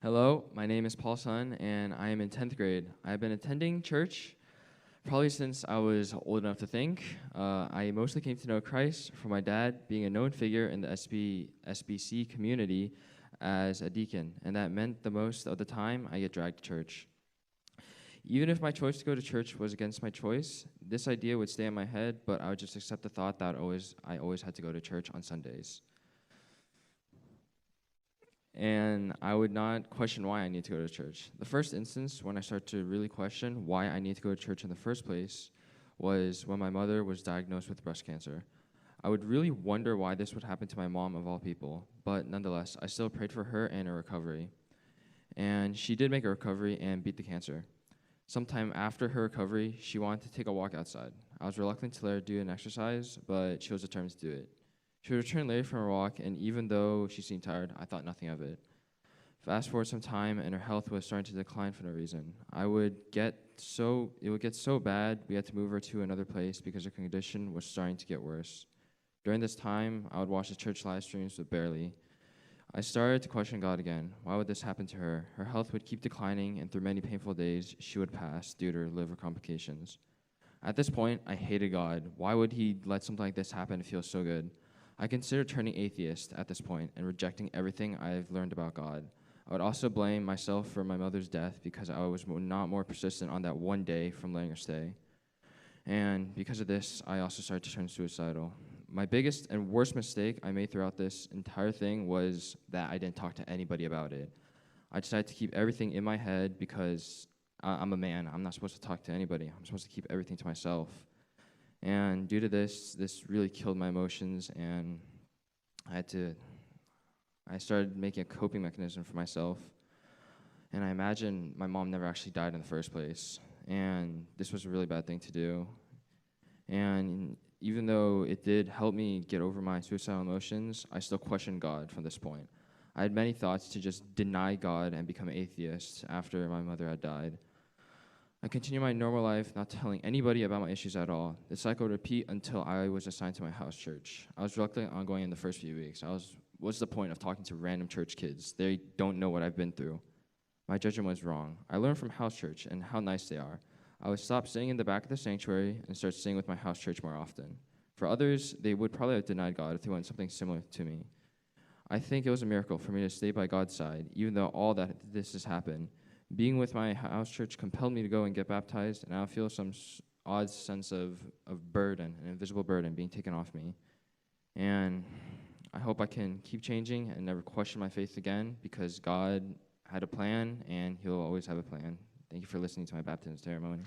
Hello, my name is Paul Sun, and I am in 10th grade. I've been attending church probably since I was old enough to think. I mostly came to know Christ from my dad being a known figure in the SBC community as a deacon, and that meant the most of the time I get dragged to church. Even if my choice to go to church was against my choice, this idea would stay in my head, but I would just accept the thought that I always had to go to church on Sundays. And I would not question why I need to go to church. The first instance when I started to really question why I need to go to church in the first place was when my mother was diagnosed with breast cancer. I would really wonder why this would happen to my mom of all people, but nonetheless, I still prayed for her and her recovery. And she did make a recovery and beat the cancer. Sometime after her recovery, she wanted to take a walk outside. I was reluctant to let her do an exercise, but she was determined to do it. She would return later from her walk, and even though she seemed tired, I thought nothing of it. Fast forward some time, and her health was starting to decline for no reason. It would get so bad, we had to move her to another place because her condition was starting to get worse. During this time, I would watch the church live streams, but barely. I started to question God again. Why would this happen to her? Her health would keep declining, and through many painful days, she would pass due to her liver complications. At this point, I hated God. Why would he let something like this happen and feel so good? I considered turning atheist at this point and rejecting everything I've learned about God. I would also blame myself for my mother's death because I was not more persistent on that one day from letting her stay. And because of this, I also started to turn suicidal. My biggest and worst mistake I made throughout this entire thing was that I didn't talk to anybody about it. I decided to keep everything in my head because I'm a man. I'm not supposed to talk to anybody. I'm supposed to keep everything to myself. And due to this really killed my emotions, and I started making a coping mechanism for myself. And I imagine my mom never actually died in the first place. And this was a really bad thing to do. And even though it did help me get over my suicidal emotions, I still questioned God from this point. I had many thoughts to just deny God and become atheist after my mother had died. I continued my normal life, not telling anybody about my issues at all. The cycle would repeat until I was assigned to my house church. I was reluctant on going in the first few weeks. What's the point of talking to random church kids? They don't know what I've been through. My judgment was wrong. I learned from house church and how nice they are. I would stop sitting in the back of the sanctuary and start sitting with my house church more often. For others, they would probably have denied God if they wanted something similar to me. I think it was a miracle for me to stay by God's side, even though all that this has happened. Being with my house church compelled me to go and get baptized, and I feel some odd sense of burden, an invisible burden being taken off me. And I hope I can keep changing and never question my faith again, because God had a plan, and he'll always have a plan. Thank you for listening to my baptism ceremony.